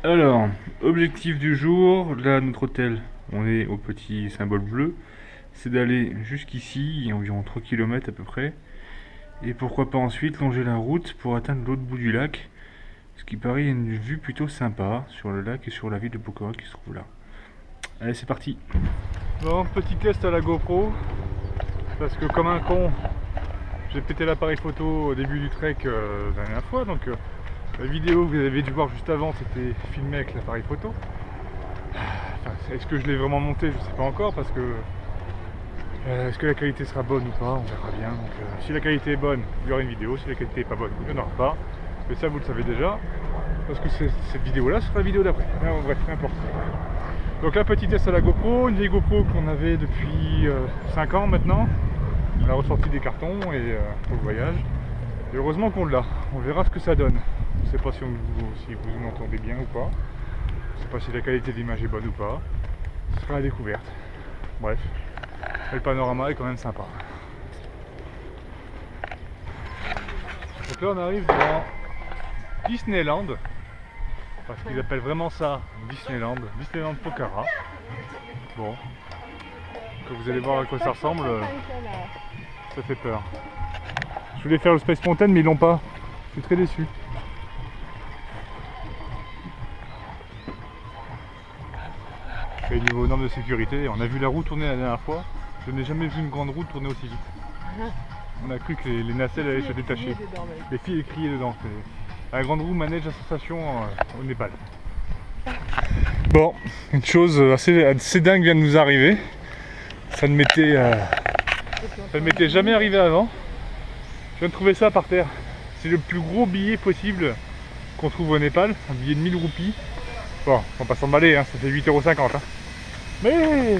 Alors, objectif du jour, là notre hôtel, on est au petit symbole bleu, c'est d'aller jusqu'ici, environ 3 km à peu près, et pourquoi pas ensuite longer la route pour atteindre l'autre bout du lac, ce qui paraît une vue plutôt sympa sur le lac et sur la ville de Pokora qui se trouve là. Allez, c'est parti. Bon, petit test à la GoPro, parce que comme un con, j'ai pété l'appareil photo au début du trek la dernière fois, donc la vidéo que vous avez dû voir juste avant, c'était filmé avec l'appareil photo. Enfin, est-ce que je l'ai vraiment monté? Je sais pas encore, parce que est-ce que la qualité sera bonne ou pas? On verra bien. Donc, si la qualité est bonne, il y aura une vidéo. Si la qualité est pas bonne, il n'y en aura pas. Mais ça, vous le savez déjà, parce que cette vidéo-là sera la vidéo d'après. Bref, peu importe. Donc là, petit test à la GoPro, une vieille GoPro qu'on avait depuis 5 ans maintenant. On l'a ressorti des cartons et pour le voyage. Et heureusement qu'on l'a. On verra ce que ça donne. Je ne sais pas si vous m'entendez bien ou pas. Je ne sais pas si la qualité d'image est bonne ou pas. Ce sera la découverte. Bref. Et le panorama est quand même sympa. Donc là on arrive devant Disneyland. Parce qu'ils appellent vraiment ça Disneyland. Disneyland Pokhara. Bon. Quand vous allez voir à quoi ça ressemble, ça fait peur. Je voulais faire le Space Mountain mais ils l'ont pas. Je suis très déçu. Et niveau normes de sécurité, on a vu la roue tourner la dernière fois. Je n'ai jamais vu une grande roue tourner aussi vite. On a cru que les nacelles allaient se détacher. Les filles criaient dedans. La grande roue manège à sensation au Népal. Bon, une chose assez dingue vient de nous arriver. Ça ne m'était jamais arrivé avant. Je viens de trouver ça par terre. C'est le plus gros billet possible qu'on trouve au Népal. Un billet de 1000 roupies. Bon, on va pas s'emballer, hein, ça fait 8,50 €. Hein. Mais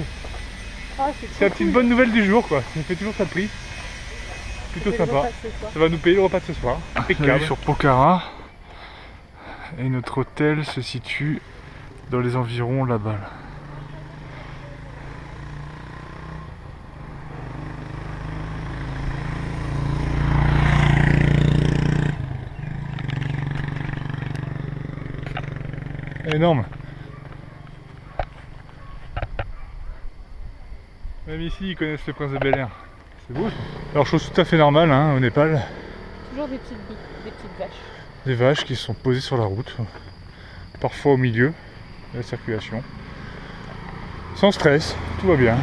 c'est la petite bonne nouvelle du jour, quoi. Ça fait toujours ça de prix. Plutôt sympa. Ça va nous payer le repas de ce soir. Impeccable. Sur Pokhara. Et notre hôtel se situe dans les environs là-bas. Là. Énorme. Même ici, ils connaissent le prince de Bel-Air. C'est beau. Alors, chose tout à fait normale hein, au Népal. Toujours des petites vaches. Des vaches qui sont posées sur la route, parfois au milieu de la circulation. Sans stress, tout va bien.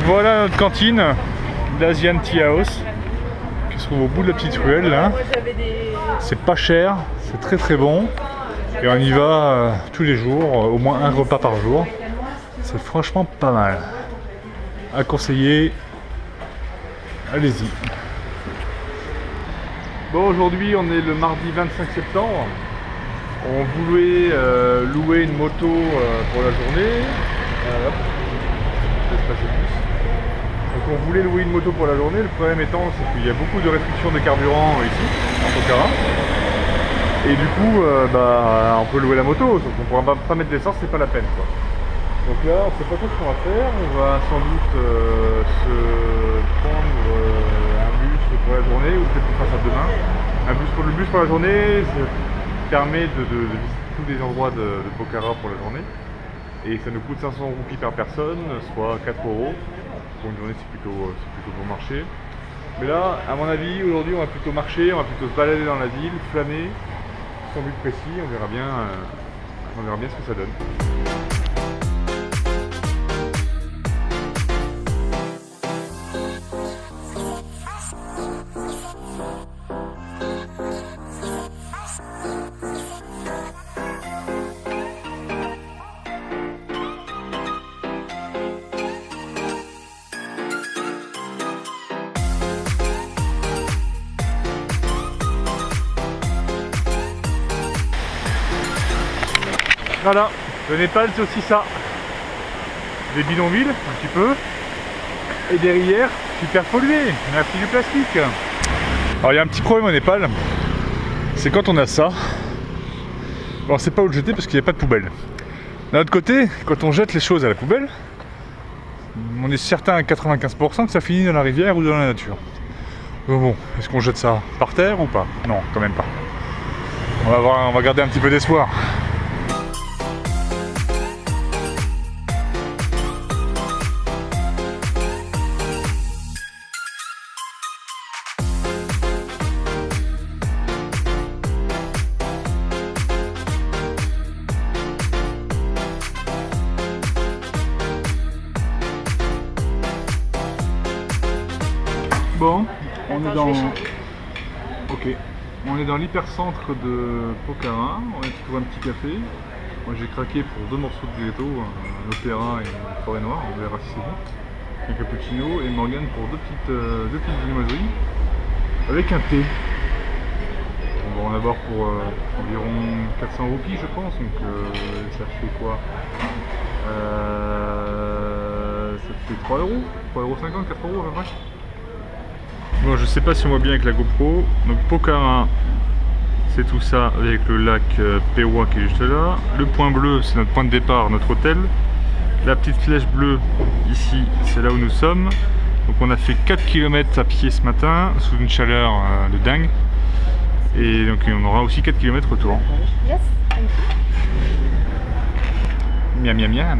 Voilà notre cantine d'Asian Tea House qui se trouve au bout de la petite ruelle là. C'est pas cher, c'est très très bon et on y va tous les jours, au moins un repas par jour. C'est franchement pas mal. À conseiller, allez-y. Bon, aujourd'hui on est le mardi 25 septembre. On voulait louer une moto pour la journée. Donc on voulait louer une moto pour la journée, le problème étant c'est qu'il y a beaucoup de restrictions de carburant ici, en Pokhara. Et du coup, on peut louer la moto, sauf qu'on ne pourra pas mettre d'essence, c'est pas la peine quoi. Donc là, on ne sait pas trop ce qu'on va faire, on va sans doute se prendre un bus pour la journée, ou peut-être qu'on fera ça demain. Le bus pour la journée, ça permet de visiter tous les endroits de Pokhara pour la journée. Et ça nous coûte 500 roupies par personne, soit 4 €. Pour une journée, c'est plutôt bon marché. Mais là, à mon avis, aujourd'hui, on va plutôt marcher, on va plutôt se balader dans la ville, flâner, sans but précis, on verra bien ce que ça donne. Voilà, le Népal c'est aussi ça. Des bidonvilles, un petit peu. Et des rivières super polluées. Merci du plastique. Alors il y a un petit problème au Népal. C'est quand on a ça. Alors c'est pas où le jeter parce qu'il n'y a pas de poubelle. D'un autre côté, quand on jette les choses à la poubelle, on est certain à 95% que ça finit dans la rivière ou dans la nature. Donc bon, est-ce qu'on jette ça par terre ou pas? Non, quand même pas. On va garder un petit peu d'espoir. Bon, on est dans... Ok. On est dans l'hypercentre de Pokhara, on a trouvé un petit café. Moi j'ai craqué pour 2 morceaux de gâteau, un opéra et une forêt noire, on verra si c'est bon. Un cappuccino et Morgane pour deux petites viennoiseries avec un thé. On va en avoir pour environ 400 roupies je pense, donc ça fait quoi ça fait 3 euros, 3,50 €, 4 € à peu près. Bon, je sais pas si on voit bien avec la GoPro. Donc Pokhara, c'est tout ça avec le lac Pewa qui est juste là. Le point bleu, c'est notre point de départ, notre hôtel. La petite flèche bleue, ici, c'est là où nous sommes. Donc on a fait 4 km à pied ce matin, sous une chaleur de dingue. Et donc on aura aussi 4 km retour. Yes, thank you. Miam miam miam.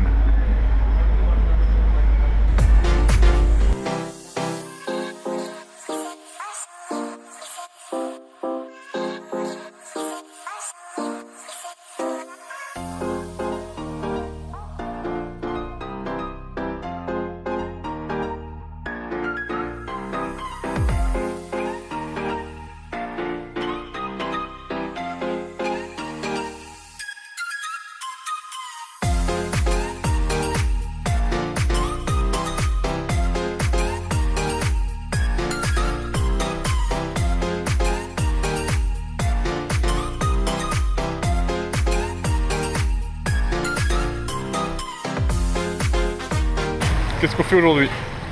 Qu'est-ce qu'on fait aujourd'hui?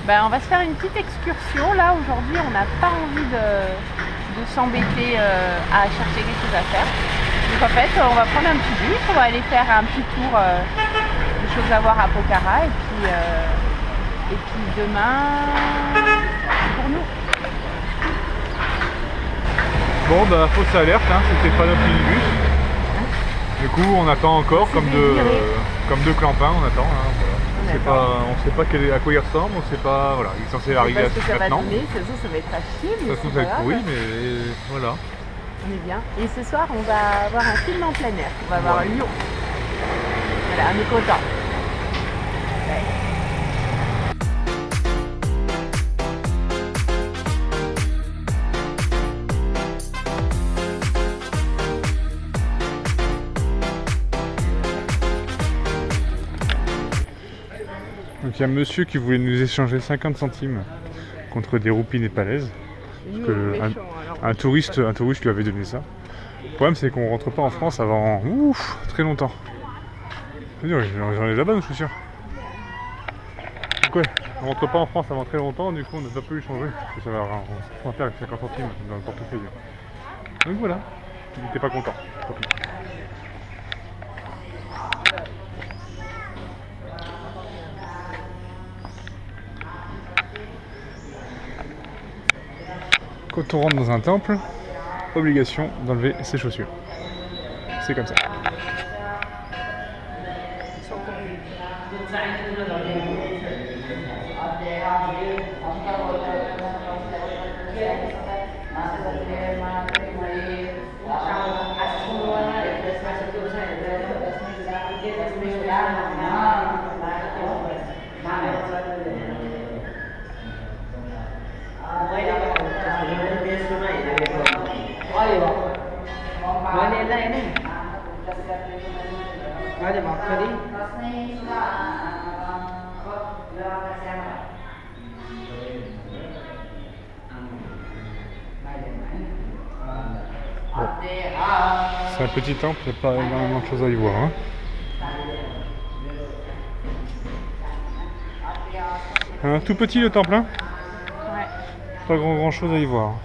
On va se faire une petite excursion. Là, aujourd'hui, on n'a pas envie de s'embêter à chercher quelque chose à faire. Donc en fait, on va prendre un petit bus, on va aller faire un petit tour de choses à voir à Pokhara. Et puis demain, pour nous. Bon, bah, fausse alerte, hein, c'était pas notre minibus. Du coup, on attend encore, comme deux clampins, on attend. Hein, voilà. On sait pas à quoi il ressemble, on sait pas, voilà, il est censé arriver maintenant. Ça va être à chier, mais ça va être pourri, mais voilà. On est bien. Et ce soir, on va voir un film en plein air. On va voir Lyon. Voilà, on est content. Ouais. Donc il y a un monsieur qui voulait nous échanger 50 centimes contre des roupies népalaises. Parce que un touriste lui avait donné ça. Le problème c'est qu'on rentre pas en France avant très longtemps. J'en ai là-bas, je suis sûr. Donc ouais, on rentre pas en France avant très longtemps, du coup on ne va pas lui changer. Parce que ça va faire avec 50 centimes dans le portefeuille. Donc voilà, il n'était pas content. Tant pis. Quand on rentre dans un temple, obligation d'enlever ses chaussures. C'est comme ça. C'est un petit temple, il n'y a pas énormément de choses à y voir. Hein. Tout petit le temple, hein? Ouais. Pas grand chose à y voir.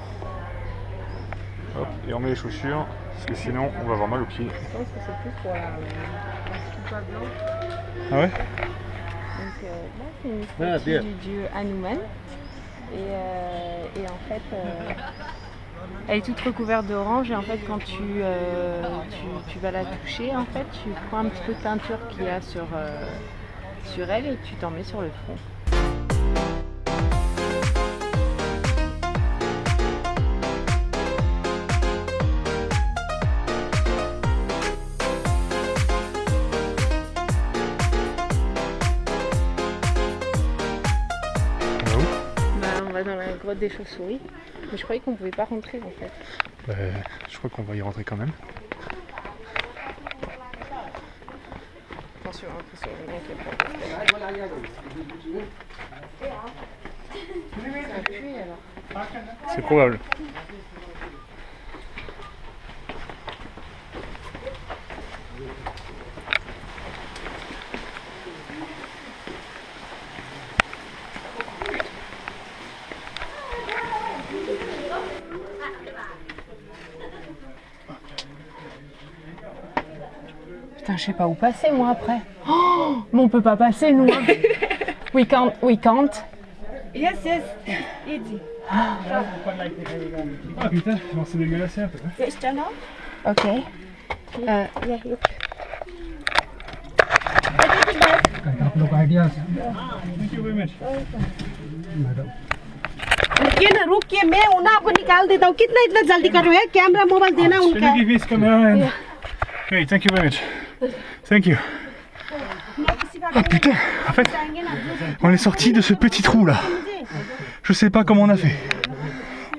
Hop, et on met les chaussures, parce que sinon on va avoir mal aux pieds. Je pense que c'est plus pour la stupa blanche. Ah ouais? Donc là c'est une statue du dieu Hanuman. Et en fait elle est toute recouverte d'orange et en fait quand tu vas la toucher, en fait tu prends un petit peu de peinture qu'il y a sur elle et tu t'en mets sur le front. On va dans la grotte des chauves-souris, mais je croyais qu'on pouvait pas rentrer en fait. Je crois qu'on va y rentrer quand même. Attention, attention, le mec est pas. Ça a pué alors. C'est probable. Putain, je sais pas où passer moi après. Oh, mais on peut pas passer nous. We can't. Yes, easy. Ah putain, c'est dégueulasse un peu. Yes, turn off. Ok. Yeah, look. आप लोग ideas Thank you very much. रुकिए ना, रुकिए, मैं उन्हें आपको निकाल देता हूँ। कितना इतना जल्दी कर रहे हो? कैमरा मोबाइल देना Can उनका। you give me this camera and... Okay, thank you very much. Thank you. Oh putain, en fait, on est sorti de ce petit trou là. Je sais pas comment on a fait.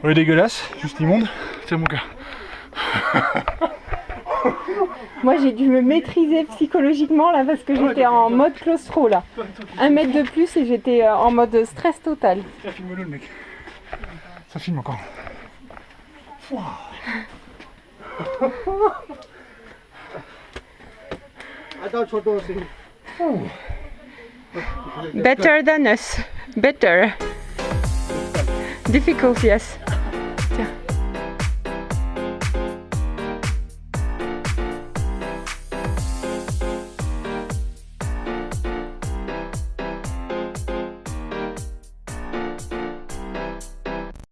On est dégueulasse, juste immonde. Tiens mon gars. Moi j'ai dû me maîtriser psychologiquement là parce que j'étais en mode claustro là. 1 mètre de plus et j'étais en mode stress total. Ça filme-le le mec. Ça filme encore. Wow. Better than us. Better. Difficult, yes.